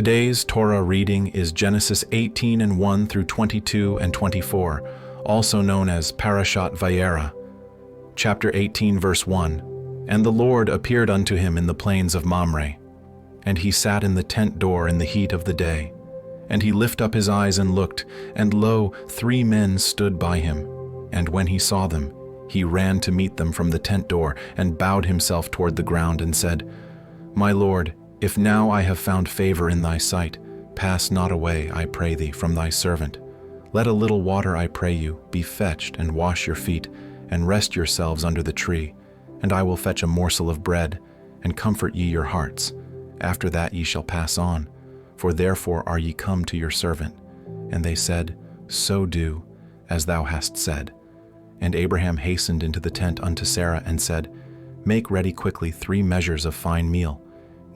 Today's Torah reading is Genesis 18 and 1 through 22 and 24, also known as Parashat Vayera. Chapter 18, verse 1. And the Lord appeared unto him in the plains of Mamre. And he sat in the tent door in the heat of the day. And he lift up his eyes and looked, and lo, 3 men stood by him. And when he saw them, he ran to meet them from the tent door, and bowed himself toward the ground, and said, My Lord, if now I have found favor in thy sight, pass not away, I pray thee, from thy servant. Let a little water, I pray you, be fetched, and wash your feet, and rest yourselves under the tree. And I will fetch a morsel of bread, and comfort ye your hearts. After that ye shall pass on, for therefore are ye come to your servant. And they said, So do, as thou hast said. And Abraham hastened into the tent unto Sarah, and said, Make ready quickly 3 measures of fine meal,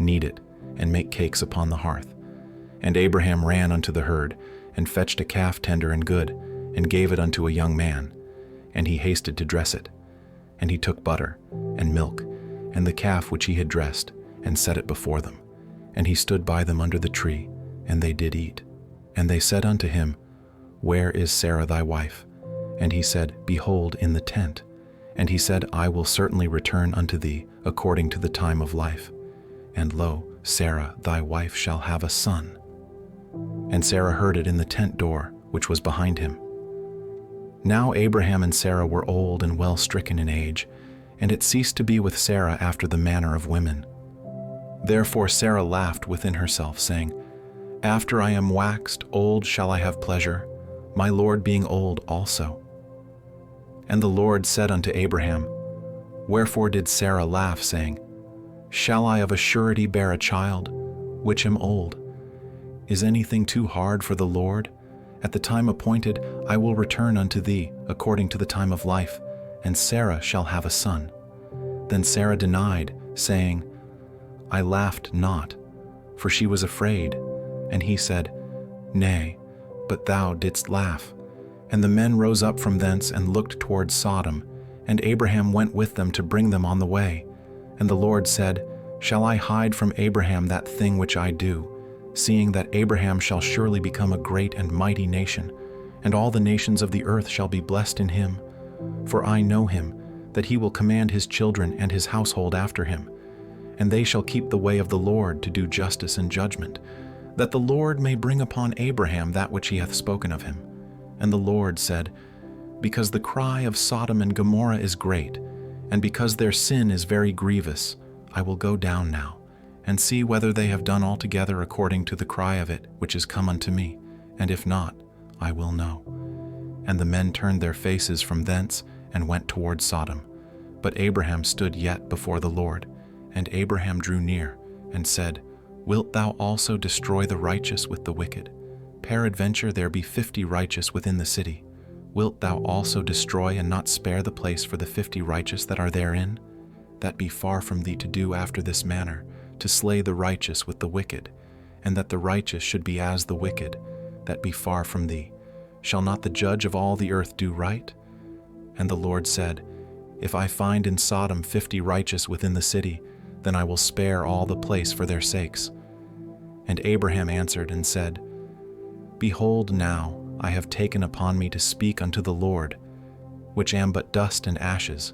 knead it, and make cakes upon the hearth. And Abraham ran unto the herd, and fetched a calf tender and good, and gave it unto a young man. And he hasted to dress it. And he took butter, and milk, and the calf which he had dressed, and set it before them. And he stood by them under the tree, and they did eat. And they said unto him, Where is Sarah thy wife? And he said, Behold, in the tent. And he said, I will certainly return unto thee according to the time of life. And lo, Sarah thy wife shall have a son. And Sarah heard it in the tent door, which was behind him. Now Abraham and Sarah were old and well stricken in age, and it ceased to be with Sarah after the manner of women. Therefore Sarah laughed within herself, saying, After I am waxed old shall I have pleasure, my Lord being old also. And the Lord said unto Abraham, Wherefore did Sarah laugh, saying, Shall I of a surety bear a child, which am old? Is anything too hard for the Lord? At the time appointed I will return unto thee according to the time of life, and Sarah shall have a son. Then Sarah denied, saying, I laughed not, for she was afraid. And he said, Nay, but thou didst laugh. And the men rose up from thence and looked toward Sodom, and Abraham went with them to bring them on the way. And the Lord said, Shall I hide from Abraham that thing which I do, seeing that Abraham shall surely become a great and mighty nation, and all the nations of the earth shall be blessed in him? For I know him, that he will command his children and his household after him. And they shall keep the way of the Lord to do justice and judgment, that the Lord may bring upon Abraham that which he hath spoken of him. And the Lord said, Because the cry of Sodom and Gomorrah is great, and because their sin is very grievous, I will go down now, and see whether they have done altogether according to the cry of it which is come unto me, and if not, I will know. And the men turned their faces from thence, and went toward Sodom. But Abraham stood yet before the Lord. And Abraham drew near, and said, Wilt thou also destroy the righteous with the wicked? Peradventure there be 50 righteous within the city. Wilt thou also destroy and not spare the place for the 50 righteous that are therein? That be far from thee to do after this manner, to slay the righteous with the wicked, and that the righteous should be as the wicked. That be far from thee. Shall not the judge of all the earth do right? And the Lord said, If I find in Sodom 50 righteous within the city, then I will spare all the place for their sakes. And Abraham answered and said, Behold now, I have taken upon me to speak unto the Lord, which am but dust and ashes.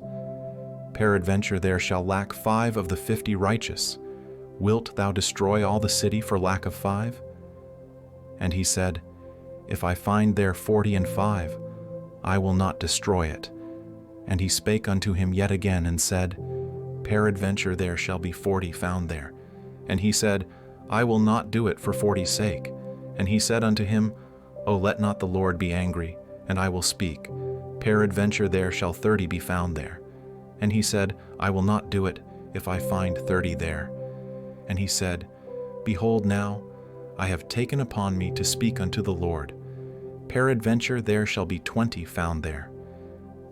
Peradventure there shall lack 5 of the 50 righteous. Wilt thou destroy all the city for lack of 5? And he said, If I find there 45, I will not destroy it. And he spake unto him yet again, and said, Peradventure there shall be 40 found there. And he said, I will not do it for 40's sake. And he said unto him, O let not the Lord be angry, and I will speak. Peradventure there shall 30 be found there. And he said, I will not do it, if I find 30 there. And he said, Behold now, I have taken upon me to speak unto the Lord. Peradventure there shall be 20 found there.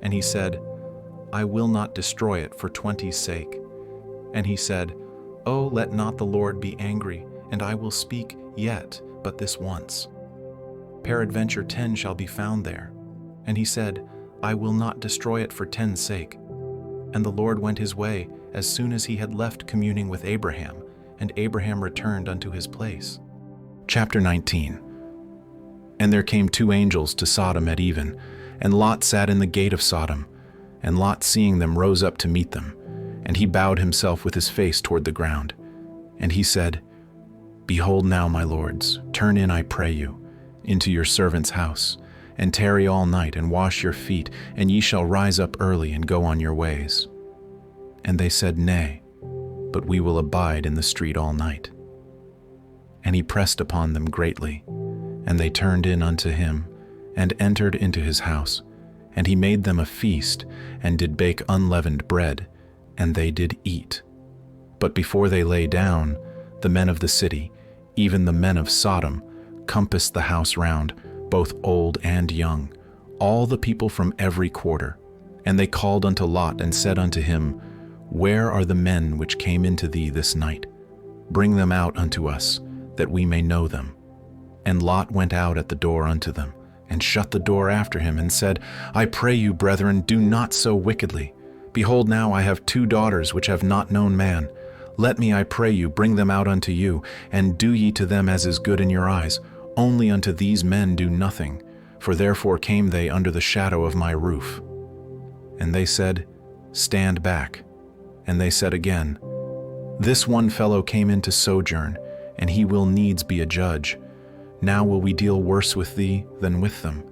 And he said, I will not destroy it for 20's sake. And he said, O let not the Lord be angry, and I will speak yet but this once. Peradventure 10 shall be found there. And he said, I will not destroy it for 10's sake. And the Lord went his way as soon as he had left communing with Abraham, and Abraham returned unto his place. Chapter 19. And there came two angels to Sodom at even, and Lot sat in the gate of Sodom. And Lot, seeing them, rose up to meet them. And he bowed himself with his face toward the ground. And he said, Behold now, my lords, turn in, I pray you, into your servant's house, and tarry all night, and wash your feet, and ye shall rise up early, and go on your ways. And they said, Nay, but we will abide in the street all night. And he pressed upon them greatly, and they turned in unto him, and entered into his house. And he made them a feast, and did bake unleavened bread, and they did eat. But before they lay down, the men of the city, even the men of Sodom, compassed the house round, both old and young, all the people from every quarter. And they called unto Lot, and said unto him, Where are the men which came into thee this night? Bring them out unto us, that we may know them. And Lot went out at the door unto them, and shut the door after him, and said, I pray you, brethren, do not so wickedly. Behold, now I have 2 daughters which have not known man. Let me, I pray you, bring them out unto you, and do ye to them as is good in your eyes. Only unto these men do nothing, for therefore came they under the shadow of my roof. And they said, Stand back. And they said again, This one fellow came in to sojourn, and he will needs be a judge. Now will we deal worse with thee than with them.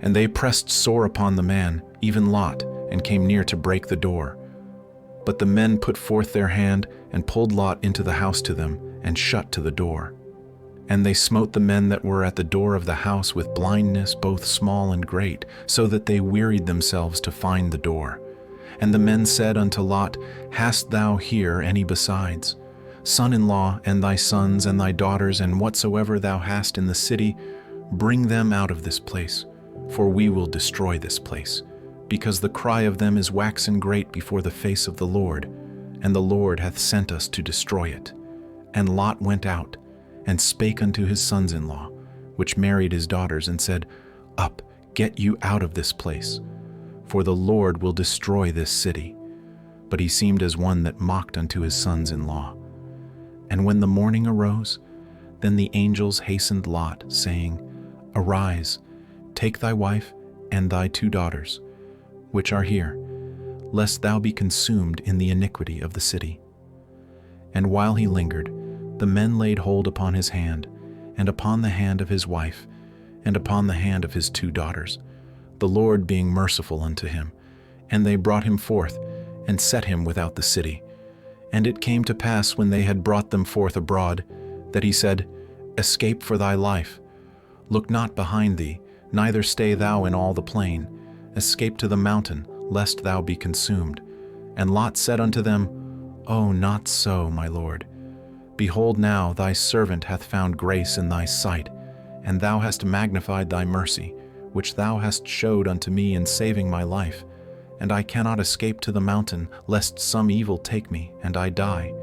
And they pressed sore upon the man, even Lot, and came near to break the door. But the men put forth their hand, and pulled Lot into the house to them, and shut to the door. And they smote the men that were at the door of the house with blindness both small and great, so that they wearied themselves to find the door. And the men said unto Lot, Hast thou here any besides? Son-in-law, and thy sons, and thy daughters, and whatsoever thou hast in the city, bring them out of this place, for we will destroy this place, because the cry of them is waxen great before the face of the Lord, and the Lord hath sent us to destroy it. And Lot went out, and spake unto his sons-in-law, which married his daughters, and said, Up, get you out of this place, for the Lord will destroy this city. But he seemed as one that mocked unto his sons-in-law. And when the morning arose, then the angels hastened Lot, saying, Arise, take thy wife and thy 2 daughters, which are here, lest thou be consumed in the iniquity of the city. And while he lingered, the men laid hold upon his hand, and upon the hand of his wife, and upon the hand of his 2 daughters, the Lord being merciful unto him. And they brought him forth, and set him without the city. And it came to pass, when they had brought them forth abroad, that he said, Escape for thy life. Look not behind thee, neither stay thou in all the plain. Escape to the mountain, lest thou be consumed. And Lot said unto them, O, not so, my lord. Behold, now thy servant hath found grace in thy sight, and thou hast magnified thy mercy, which thou hast showed unto me in saving my life. And I cannot escape to the mountain, lest some evil take me, and I die.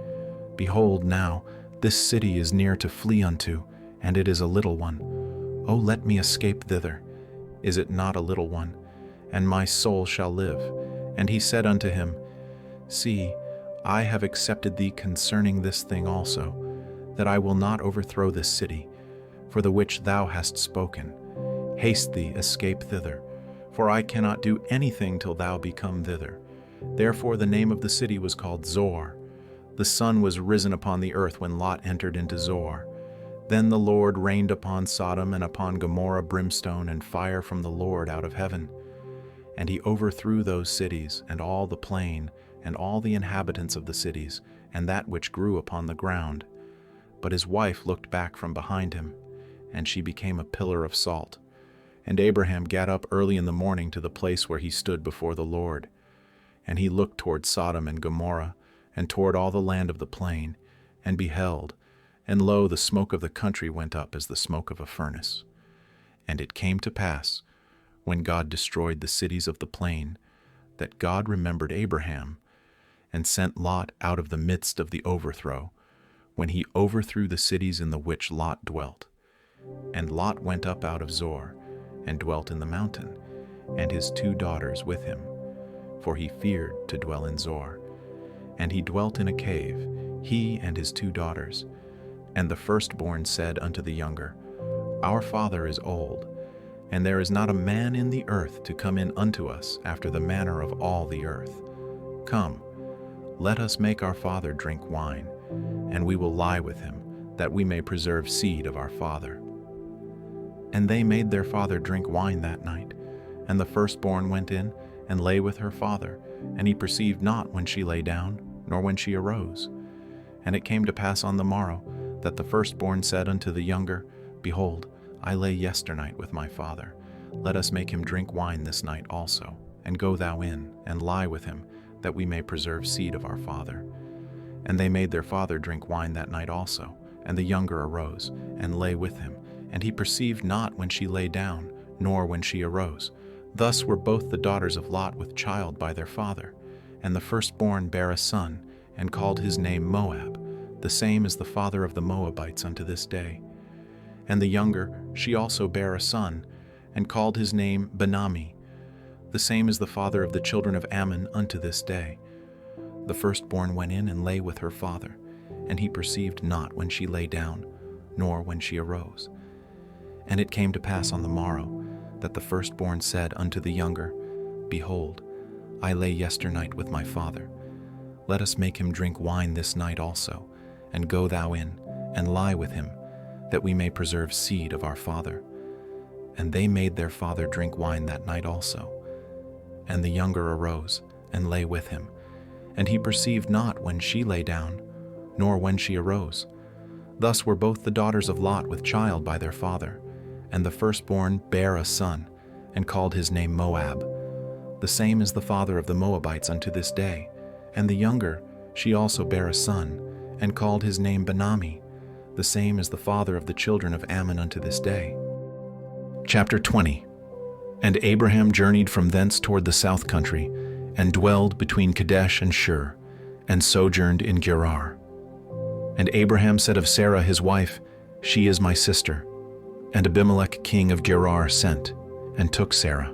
Behold, now, this city is near to flee unto, and it is a little one. O let me escape thither. Is it not a little one? And my soul shall live. And he said unto him, See, I have accepted thee concerning this thing also, that I will not overthrow this city, for the which thou hast spoken. Haste thee, escape thither. For I cannot do anything till thou be come thither. Therefore the name of the city was called Zoar. The sun was risen upon the earth when Lot entered into Zoar. Then the Lord rained upon Sodom and upon Gomorrah brimstone and fire from the Lord out of heaven. And he overthrew those cities, and all the plain, and all the inhabitants of the cities, and that which grew upon the ground. But his wife looked back from behind him, and she became a pillar of salt. And Abraham gat up early in the morning to the place where he stood before the Lord. And he looked toward Sodom and Gomorrah, and toward all the land of the plain, and beheld, and lo, the smoke of the country went up as the smoke of a furnace. And it came to pass, when God destroyed the cities of the plain, that God remembered Abraham, and sent Lot out of the midst of the overthrow, when he overthrew the cities in the which Lot dwelt. And Lot went up out of Zoar, and dwelt in the mountain, and his 2 daughters with him, for he feared to dwell in Zoar. And he dwelt in a cave, he and his 2 daughters. And the firstborn said unto the younger, Our father is old, and there is not a man in the earth to come in unto us after the manner of all the earth. Come, let us make our father drink wine, and we will lie with him, that we may preserve seed of our father. And they made their father drink wine that night. And the firstborn went in and lay with her father, and he perceived not when she lay down, nor when she arose. And it came to pass on the morrow, that the firstborn said unto the younger, Behold, I lay yesternight with my father. Let us make him drink wine this night also, and go thou in, and lie with him, that we may preserve seed of our father. And they made their father drink wine that night also. And the younger arose, and lay with him, and he perceived not when she lay down, nor when she arose. Thus were both the daughters of Lot with child by their father. And the firstborn bare a son, and called his name Moab. The same is the father of the Moabites unto this day. And the younger, she also bare a son, and called his name Benami. The same is the father of the children of Ammon unto this day. The firstborn went in and lay with her father, and he perceived not when she lay down, nor when she arose. And it came to pass on the morrow, that the firstborn said unto the younger, Behold, I lay yesternight with my father. Let us make him drink wine this night also, and go thou in, and lie with him, that we may preserve seed of our father. And they made their father drink wine that night also. And the younger arose, and lay with him, and he perceived not when she lay down, nor when she arose. Thus were both the daughters of Lot with child by their father. And the firstborn bare a son, and called his name Moab. The same is the father of the Moabites unto this day. And the younger, she also bare a son, and called his name Benami. The same is the father of the children of Ammon unto this day. Chapter 20. And Abraham journeyed from thence toward the south country, and dwelled between Kadesh and Shur, and sojourned in Gerar. And Abraham said of Sarah his wife, She is my sister. And Abimelech king of Gerar sent, and took Sarah.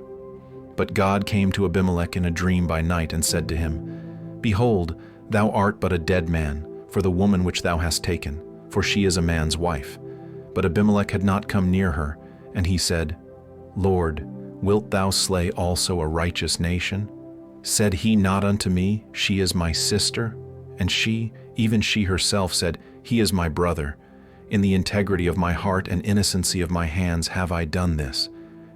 But God came to Abimelech in a dream by night, and said to him, Behold, thou art but a dead man, for the woman which thou hast taken, for she is a man's wife. But Abimelech had not come near her, and he said, Lord, wilt thou slay also a righteous nation? Said he not unto me, She is my sister? And she, even she herself, said, He is my brother. In the integrity of my heart and innocency of my hands have I done this.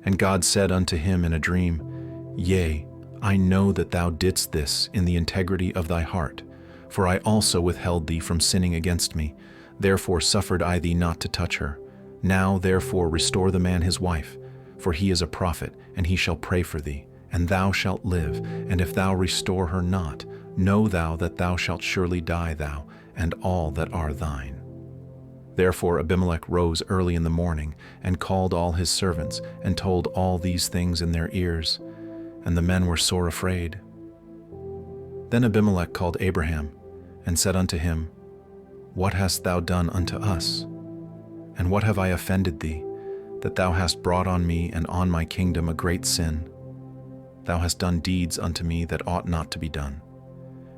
And God said unto him in a dream, Yea, I know that thou didst this in the integrity of thy heart, for I also withheld thee from sinning against me. Therefore suffered I thee not to touch her. Now therefore restore the man his wife, for he is a prophet, and he shall pray for thee, and thou shalt live. And if thou restore her not, know thou that thou shalt surely die, thou, and all that are thine. Therefore Abimelech rose early in the morning, and called all his servants, and told all these things in their ears. And the men were sore afraid. Then Abimelech called Abraham, and said unto him, What hast thou done unto us? And what have I offended thee, that thou hast brought on me and on my kingdom a great sin? Thou hast done deeds unto me that ought not to be done.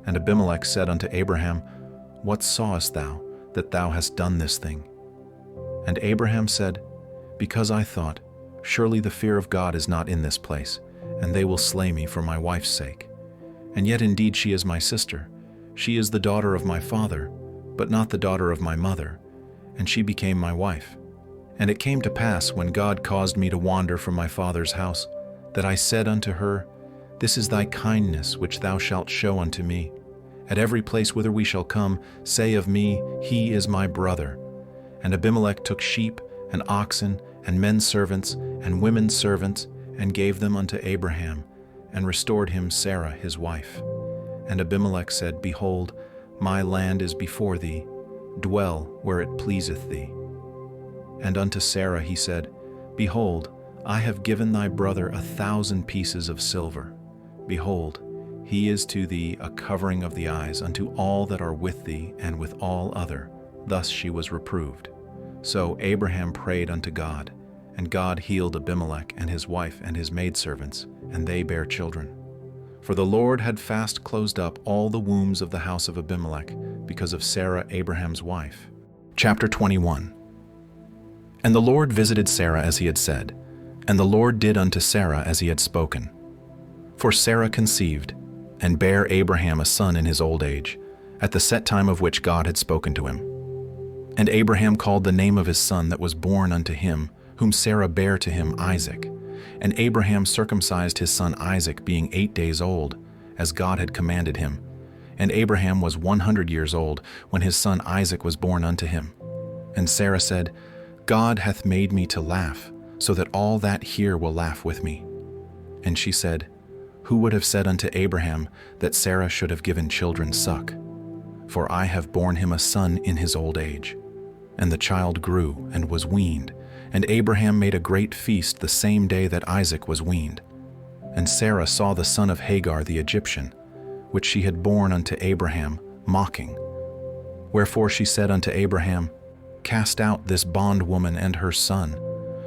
And Abimelech said unto Abraham, What sawest thou, that thou hast done this thing? And Abraham said, Because I thought, Surely the fear of God is not in this place, and they will slay me for my wife's sake. And yet indeed she is my sister. She is the daughter of my father, but not the daughter of my mother, and she became my wife. And it came to pass, when God caused me to wander from my father's house, that I said unto her, This is thy kindness which thou shalt show unto me. At every place whither we shall come, say of me, He is my brother. And Abimelech took sheep, and oxen, and men servants, and women servants, and gave them unto Abraham, and restored him Sarah his wife. And Abimelech said, Behold, my land is before thee, dwell where it pleaseth thee. And unto Sarah he said, Behold, I have given thy brother 1,000 pieces of silver. Behold, he is to thee a covering of the eyes unto all that are with thee and with all other. Thus she was reproved. So Abraham prayed unto God, and God healed Abimelech and his wife and his maidservants, and they bare children. For the Lord had fast closed up all the wombs of the house of Abimelech, because of Sarah Abraham's wife. Chapter 21. And the Lord visited Sarah as he had said, and the Lord did unto Sarah as he had spoken. For Sarah conceived, and bare Abraham a son in his old age, at the set time of which God had spoken to him. And Abraham called the name of his son that was born unto him, whom Sarah bare to him, Isaac. And Abraham circumcised his son Isaac, being 8 days old, as God had commanded him. And Abraham was 100 years old, when his son Isaac was born unto him. And Sarah said, God hath made me to laugh, so that all that hear will laugh with me. And she said, Who would have said unto Abraham that Sarah should have given children suck? For I have borne him a son in his old age. And the child grew and was weaned, and Abraham made a great feast the same day that Isaac was weaned. And Sarah saw the son of Hagar the Egyptian, which she had borne unto Abraham, mocking. Wherefore she said unto Abraham, Cast out this bondwoman and her son,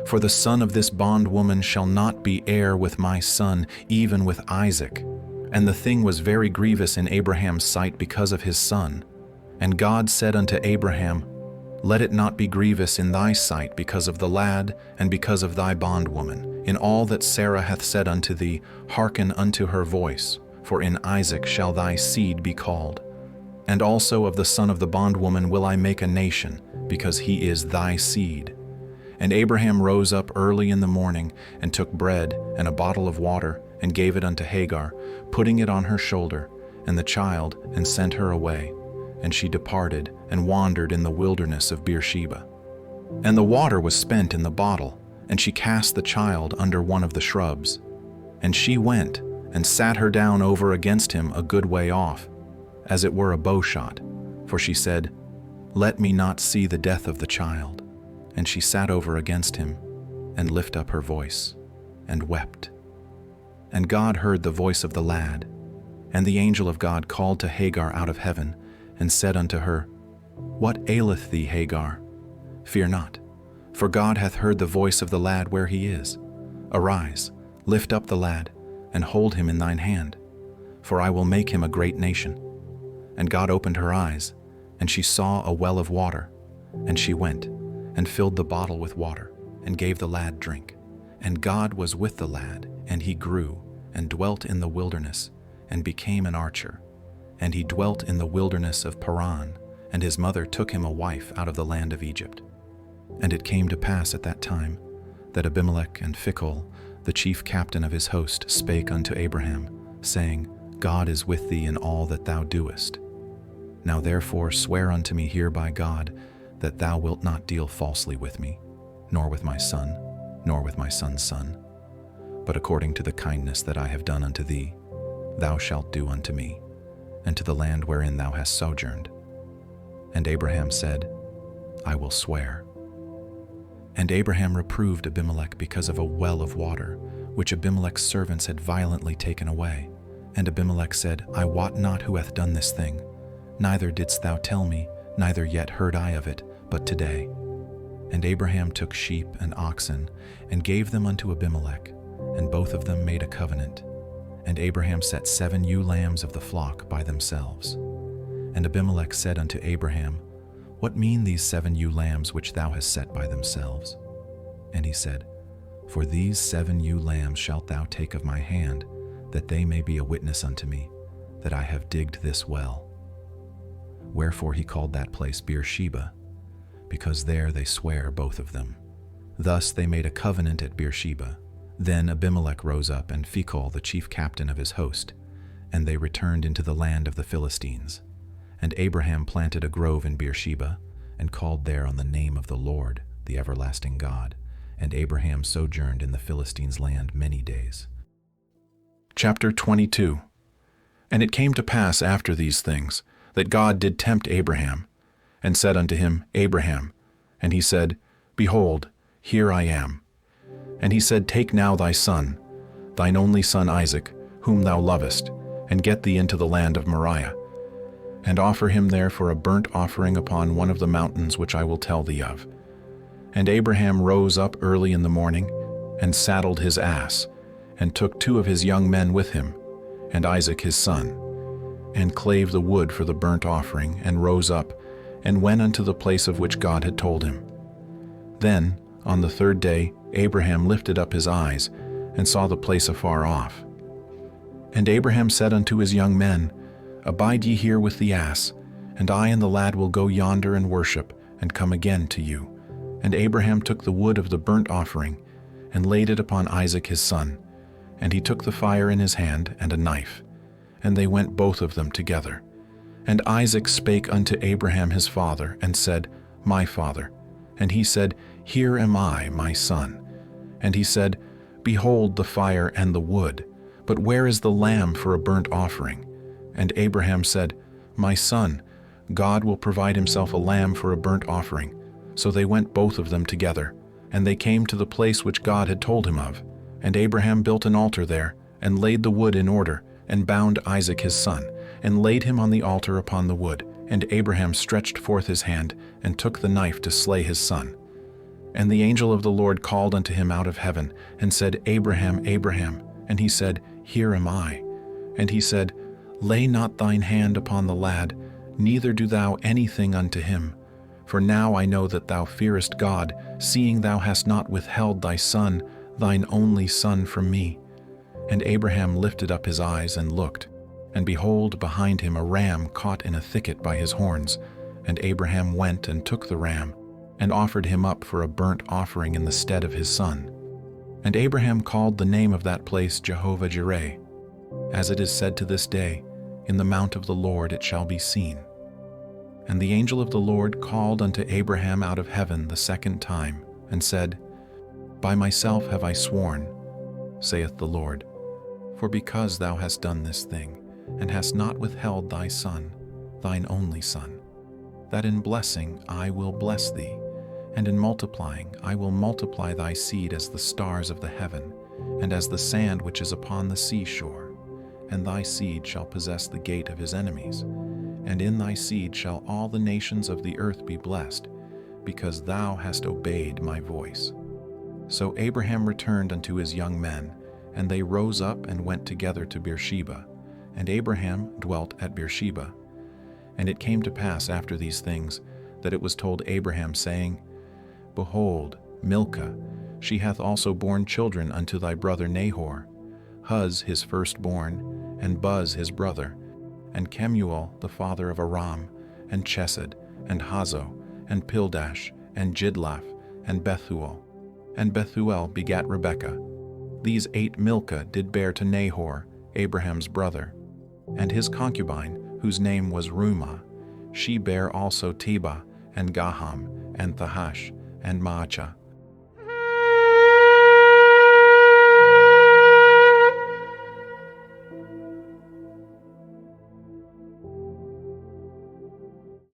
for the son of this bondwoman shall not be heir with my son, even with Isaac. And the thing was very grievous in Abraham's sight because of his son. And God said unto Abraham, Let it not be grievous in thy sight because of the lad, and because of thy bondwoman. In all that Sarah hath said unto thee, hearken unto her voice, for in Isaac shall thy seed be called. And also of the son of the bondwoman will I make a nation, because he is thy seed. And Abraham rose up early in the morning, and took bread and a bottle of water, and gave it unto Hagar, putting it on her shoulder, and the child, and sent her away. And she departed, and wandered in the wilderness of Beersheba. And the water was spent in the bottle, and she cast the child under one of the shrubs. And she went, and sat her down over against him a good way off, as it were a bowshot, for she said, Let me not see the death of the child. And she sat over against him, and lift up her voice, and wept. And God heard the voice of the lad, and the angel of God called to Hagar out of heaven, and said unto her, What aileth thee, Hagar? Fear not, for God hath heard the voice of the lad where he is. Arise, lift up the lad, and hold him in thine hand, for I will make him a great nation. And God opened her eyes, and she saw a well of water. And she went, and filled the bottle with water, and gave the lad drink. And God was with the lad, and he grew, and dwelt in the wilderness, and became an archer. And he dwelt in the wilderness of Paran, and his mother took him a wife out of the land of Egypt. And it came to pass at that time, that Abimelech and Phicol, the chief captain of his host, spake unto Abraham, saying, God is with thee in all that thou doest. Now therefore swear unto me here by God, that thou wilt not deal falsely with me, nor with my son, nor with my son's son. But according to the kindness that I have done unto thee, thou shalt do unto me, and to the land wherein thou hast sojourned. And Abraham said, I will swear. And Abraham reproved Abimelech because of a well of water, which Abimelech's servants had violently taken away. And Abimelech said, I wot not who hath done this thing, neither didst thou tell me, neither yet heard I of it, but today. And Abraham took sheep and oxen, and gave them unto Abimelech, and both of them made a covenant. And Abraham set 7 ewe lambs of the flock by themselves. And Abimelech said unto Abraham, What mean these 7 ewe lambs which thou hast set by themselves? And he said, For these 7 ewe lambs shalt thou take of my hand, that they may be a witness unto me, that I have digged this well. Wherefore he called that place Beersheba, because there they sware both of them. Thus they made a covenant at Beersheba. Then Abimelech rose up, and Phicol the chief captain of his host, and they returned into the land of the Philistines. And Abraham planted a grove in Beersheba, and called there on the name of the Lord, the everlasting God. And Abraham sojourned in the Philistines' land many days. Chapter 22. And it came to pass after these things, that God did tempt Abraham, and said unto him, Abraham. And he said, Behold, here I am. And he said, Take now thy son, thine only son Isaac, whom thou lovest, and get thee into the land of Moriah, and offer him there for a burnt offering upon one of the mountains which I will tell thee of. And Abraham rose up early in the morning, and saddled his ass, and took 2 of his young men with him, and Isaac his son, and clave the wood for the burnt offering, and rose up, and went unto the place of which God had told him. Then, on the third day, Abraham lifted up his eyes, and saw the place afar off. And Abraham said unto his young men, Abide ye here with the ass, and I and the lad will go yonder and worship, and come again to you. And Abraham took the wood of the burnt offering, and laid it upon Isaac his son. And he took the fire in his hand, and a knife. And they went both of them together. And Isaac spake unto Abraham his father, and said, My father. And he said, Here am I, my son. And he said, Behold the fire and the wood, but where is the lamb for a burnt offering? And Abraham said, My son, God will provide himself a lamb for a burnt offering. So they went both of them together, and they came to the place which God had told him of. And Abraham built an altar there, and laid the wood in order, and bound Isaac his son, and laid him on the altar upon the wood. And Abraham stretched forth his hand, and took the knife to slay his son. And the angel of the Lord called unto him out of heaven, and said, Abraham, Abraham. And he said, Here am I. And he said, Lay not thine hand upon the lad, neither do thou anything unto him. For now I know that thou fearest God, seeing thou hast not withheld thy son, thine only son, from me. And Abraham lifted up his eyes and looked, and behold, behind him a ram caught in a thicket by his horns. And Abraham went and took the ram, and offered him up for a burnt offering in the stead of his son. And Abraham called the name of that place Jehovah-Jireh. As it is said to this day, In the mount of the Lord it shall be seen. And the angel of the Lord called unto Abraham out of heaven the second time, and said, By myself have I sworn, saith the Lord, for because thou hast done this thing, and hast not withheld thy son, thine only son, that in blessing I will bless thee, and in multiplying I will multiply thy seed as the stars of the heaven, and as the sand which is upon the seashore. And thy seed shall possess the gate of his enemies. And in thy seed shall all the nations of the earth be blessed, because thou hast obeyed my voice. So Abraham returned unto his young men, and they rose up and went together to Beersheba. And Abraham dwelt at Beersheba. And it came to pass after these things, that it was told Abraham, saying, Behold, Milcah, she hath also borne children unto thy brother Nahor, Huz his firstborn, and Buz his brother, and Kemuel the father of Aram, and Chesed, and Hazo, and Pildash, and Jidlaph, and Bethuel. And Bethuel begat Rebekah. These 8 Milcah did bear to Nahor, Abraham's brother. And his concubine, whose name was Reumah, she bare also Tebah, and Gaham, and Thahash, and Maachah.